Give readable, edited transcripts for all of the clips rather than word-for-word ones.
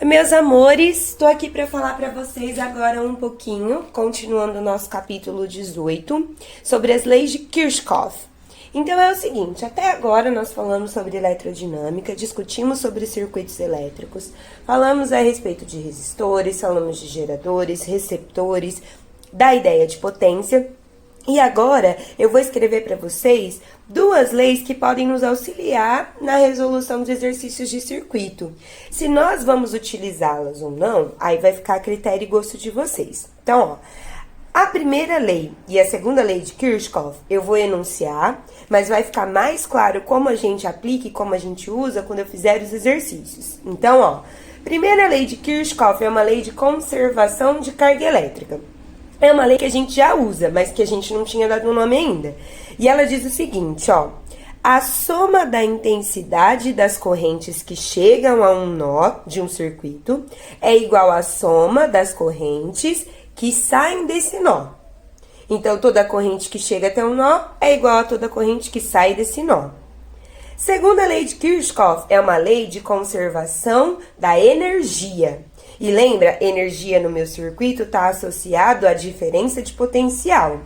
Meus amores, estou aqui para falar para vocês agora um pouquinho, continuando o nosso capítulo 18, sobre as leis de Kirchhoff. Então é o seguinte, até agora nós falamos sobre eletrodinâmica, discutimos sobre circuitos elétricos, falamos a respeito de resistores, falamos de geradores, receptores, da ideia de potência. E agora eu vou escrever para vocês duas leis que podem nos auxiliar na resolução de exercícios de circuito. Se nós vamos utilizá-las ou não, aí vai ficar a critério e gosto de vocês. Então, ó, a primeira lei e a segunda lei de Kirchhoff eu vou enunciar, mas vai ficar mais claro como a gente aplica e como a gente usa quando eu fizer os exercícios. Então, ó, primeira lei de Kirchhoff é uma lei de conservação de carga elétrica. É uma lei que a gente já usa, mas que a gente não tinha dado um nome ainda. E ela diz o seguinte, ó. A soma da intensidade das correntes que chegam a um nó de um circuito é igual à soma das correntes que saem desse nó. Então, toda corrente que chega até um nó é igual a toda corrente que sai desse nó. Segunda lei de Kirchhoff é uma lei de conservação da energia. E lembra, energia no meu circuito está associado à diferença de potencial.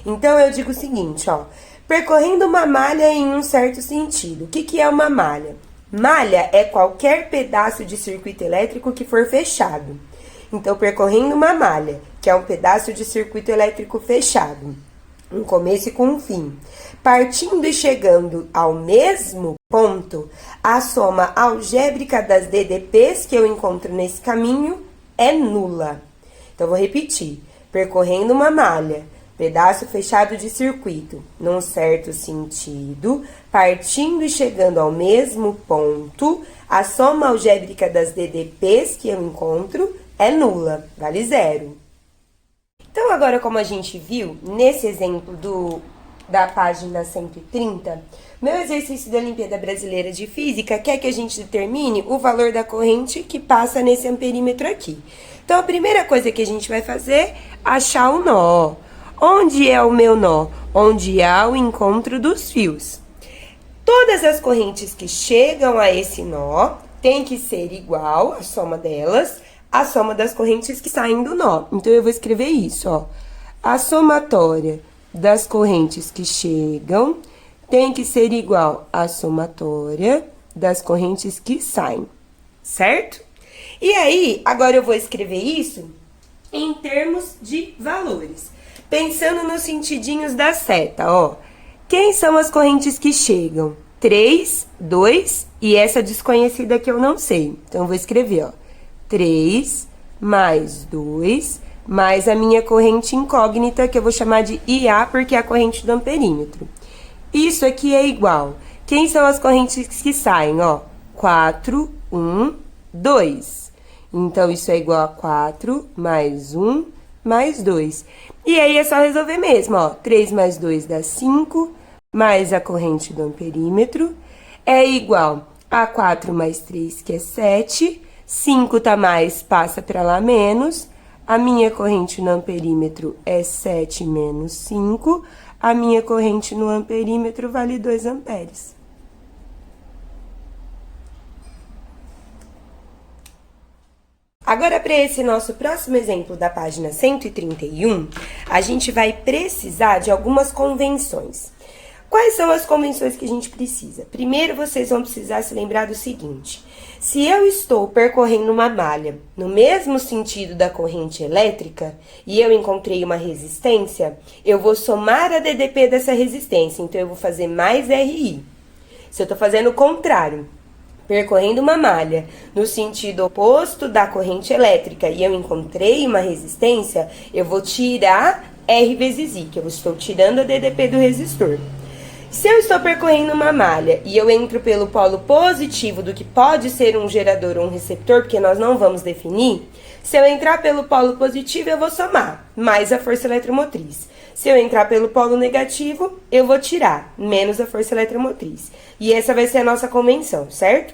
Então, eu digo o seguinte, ó. Percorrendo uma malha em um certo sentido. O que é uma malha? Malha é qualquer pedaço de circuito elétrico que for fechado. Então, percorrendo uma malha, que é um pedaço de circuito elétrico fechado. Um começo e com um fim. Partindo e chegando ao mesmo ponto, a soma algébrica das DDPs que eu encontro nesse caminho é nula. Então, vou repetir. Percorrendo uma malha, pedaço fechado de circuito, num certo sentido, partindo e chegando ao mesmo ponto, a soma algébrica das DDPs que eu encontro é nula, vale zero. Então, agora, como a gente viu, nesse exemplo da página 130, meu exercício da Olimpíada Brasileira de Física quer que a gente determine o valor da corrente que passa nesse amperímetro aqui. Então, a primeira coisa que a gente vai fazer é achar o nó. Onde é o meu nó? Onde há o encontro dos fios. Todas as correntes que chegam a esse nó tem que ser igual, a soma delas, a soma das correntes que saem do nó. Então, eu vou escrever isso, ó. A somatória das correntes que chegam tem que ser igual à somatória das correntes que saem, certo? E aí, agora eu vou escrever isso em termos de valores. Pensando nos sentidinhos da seta, ó. Quem são as correntes que chegam? 3, 2 e essa desconhecida que eu não sei. Então, eu vou escrever, ó. 3 mais 2, mais a minha corrente incógnita, que eu vou chamar de IA, porque é a corrente do amperímetro. Isso aqui é igual. Quem são as correntes que saem? Ó, 4, 1, 2. Então, isso é igual a 4 mais 1 mais 2. E aí, é só resolver mesmo, ó. 3 mais 2 dá 5, mais a corrente do amperímetro, é igual a 4 mais 3, que é 7. 5 tá mais, passa para lá menos. A minha corrente no amperímetro é 7 menos 5. A minha corrente no amperímetro vale 2 amperes. Agora, para esse nosso próximo exemplo da página 131, a gente vai precisar de algumas convenções. Quais são as convenções que a gente precisa? Primeiro, vocês vão precisar se lembrar do seguinte. Se eu estou percorrendo uma malha no mesmo sentido da corrente elétrica e eu encontrei uma resistência, eu vou somar a DDP dessa resistência. Então, eu vou fazer mais RI. Se eu estou fazendo o contrário, percorrendo uma malha no sentido oposto da corrente elétrica e eu encontrei uma resistência, eu vou tirar R vezes I, que eu estou tirando a DDP do resistor. Se eu estou percorrendo uma malha e eu entro pelo polo positivo do que pode ser um gerador ou um receptor, porque nós não vamos definir, se eu entrar pelo polo positivo, eu vou somar, mais a força eletromotriz. Se eu entrar pelo polo negativo, eu vou tirar, menos a força eletromotriz. E essa vai ser a nossa convenção, certo?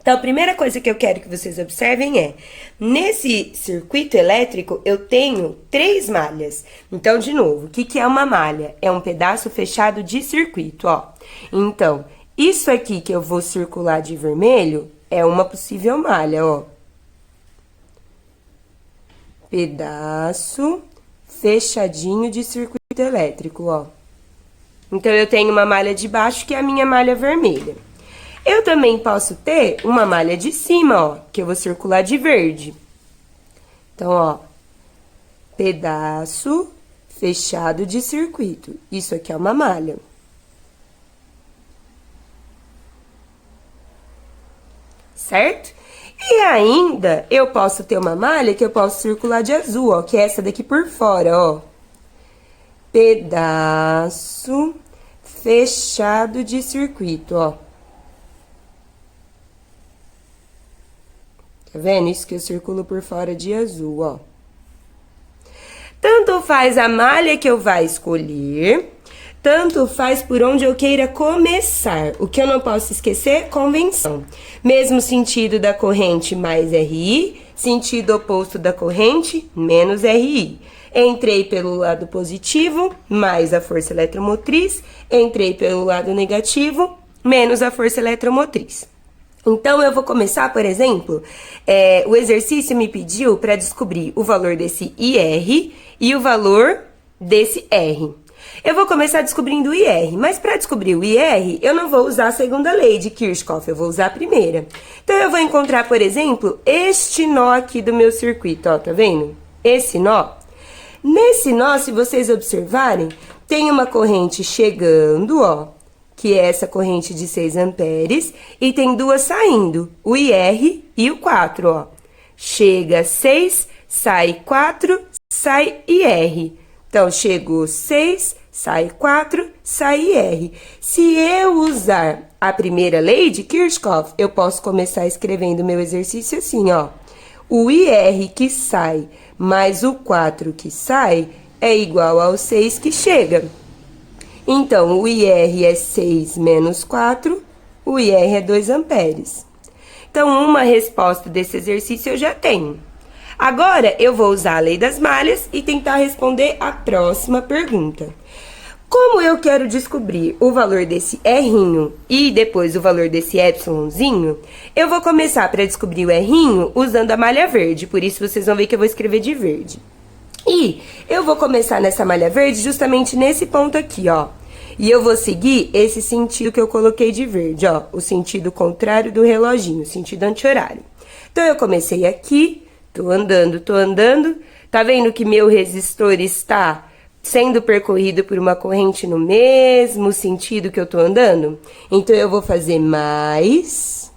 Então, a primeira coisa que eu quero que vocês observem é, nesse circuito elétrico, eu tenho 3 malhas. Então, de novo, o que é uma malha? É um pedaço fechado de circuito, ó. Então, isso aqui que eu vou circular de vermelho é uma possível malha, ó. pedaço fechadinho de circuito elétrico, ó. Então, eu tenho uma malha de baixo, que é a minha malha vermelha. Eu também posso ter uma malha de cima, ó, que eu vou circular de verde. Então, ó, pedaço fechado de circuito. Isso aqui é uma malha. Certo? E ainda, eu posso ter uma malha que eu posso circular de azul, ó, que é essa daqui por fora, ó. Pedaço fechado de circuito, ó. Tá vendo? Isso que eu circulo por fora de azul, ó. Tanto faz a malha que eu vá escolher, tanto faz por onde eu queira começar. O que eu não posso esquecer? Convenção. Mesmo sentido da corrente mais RI, sentido oposto da corrente menos RI. Entrei pelo lado positivo, mais a força eletromotriz. Entrei pelo lado negativo, menos a força eletromotriz. Então, eu vou começar, por exemplo, o exercício me pediu para descobrir o valor desse IR e o valor desse R. Eu vou começar descobrindo o IR, mas para descobrir o IR, eu não vou usar a segunda lei de Kirchhoff, eu vou usar a primeira. Então, eu vou encontrar, por exemplo, este nó aqui do meu circuito, ó, tá vendo? Esse nó. Nesse nó, se vocês observarem, tem uma corrente chegando, ó, que é essa corrente de 6 amperes, e tem duas saindo, o IR e o 4, ó. Chega 6, sai 4, sai IR. Então, chegou 6, sai 4, sai IR. Se eu usar a primeira lei de Kirchhoff, eu posso começar escrevendo meu exercício assim, ó. O IR que sai mais o 4 que sai é igual ao 6 que chega. Então, o IR é 6 menos 4, o IR é 2 amperes. Então, uma resposta desse exercício eu já tenho. Agora, eu vou usar a lei das malhas e tentar responder a próxima pergunta. Como eu quero descobrir o valor desse R'inho e depois o valor desse Epsilonzinho, eu vou começar para descobrir o R'inho usando a malha verde, por isso vocês vão ver que eu vou escrever de verde. E eu vou começar nessa malha verde justamente nesse ponto aqui, ó. E eu vou seguir esse sentido que eu coloquei de verde, ó. O sentido contrário do reloginho, o sentido anti-horário. Então, eu comecei aqui, tô andando. Tá vendo que meu resistor está sendo percorrido por uma corrente no mesmo sentido que eu tô andando? Então, eu vou fazer mais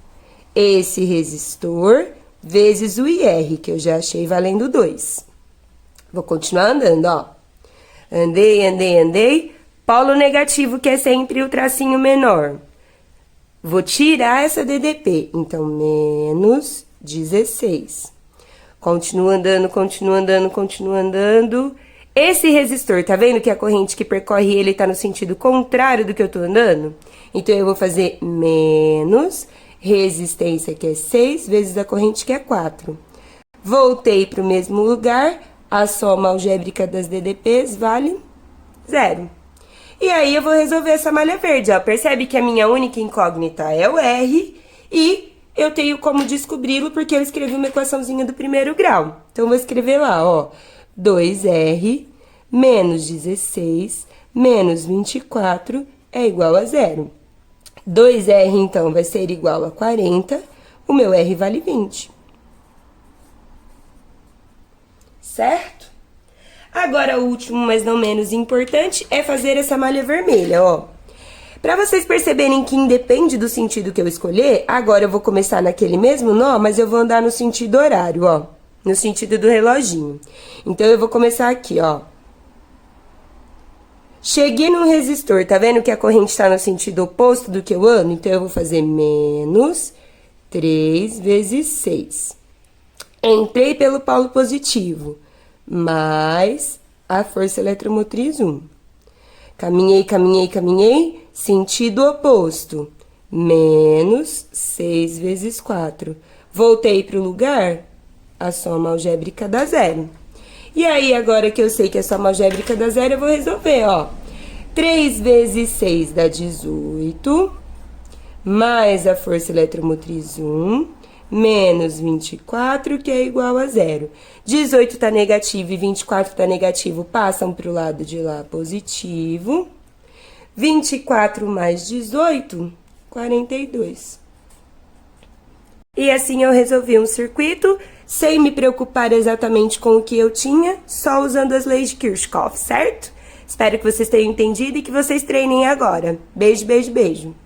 esse resistor vezes o IR, que eu já achei valendo 2. Vou continuar andando, ó. Andei. Polo negativo, que é sempre o tracinho menor. Vou tirar essa DDP. Então, menos 16. Continuo andando. Esse resistor, tá vendo que a corrente que percorre ele tá no sentido contrário do que eu tô andando? Então, eu vou fazer menos resistência, que é 6, vezes a corrente, que é 4. Voltei pro mesmo lugar. A soma algébrica das DDPs vale 0. E aí, eu vou resolver essa malha verde, ó. Percebe que a minha única incógnita é o R e eu tenho como descobri-lo porque eu escrevi uma equaçãozinha do primeiro grau. Então, eu vou escrever lá, ó, 2R menos 16 menos 24 é igual a 0. 2R, então, vai ser igual a 40, o meu R vale 20. Certo? Agora, o último, mas não menos importante, é fazer essa malha vermelha, ó. Pra vocês perceberem que independe do sentido que eu escolher, agora eu vou começar naquele mesmo nó, mas eu vou andar no sentido horário, ó. No sentido do reloginho. Então, eu vou começar aqui, ó. Cheguei no resistor, tá vendo que a corrente tá no sentido oposto do que eu ando? Então, eu vou fazer menos 3 vezes 6. Entrei pelo polo positivo. Mais a força eletromotriz 1. Caminhei, sentido oposto. Menos 6 vezes 4. Voltei para o lugar, a soma algébrica dá 0. E aí, agora que eu sei que a soma algébrica dá 0, eu vou resolver, ó. 3 vezes 6 dá 18, mais a força eletromotriz 1, menos 24, que é igual a 0. 18 tá negativo e 24 tá negativo, passam para o lado de lá positivo. 24 mais 18, 42. E assim eu resolvi um circuito, sem me preocupar exatamente com o que eu tinha, só usando as leis de Kirchhoff, certo? Espero que vocês tenham entendido e que vocês treinem agora. Beijo, beijo, beijo!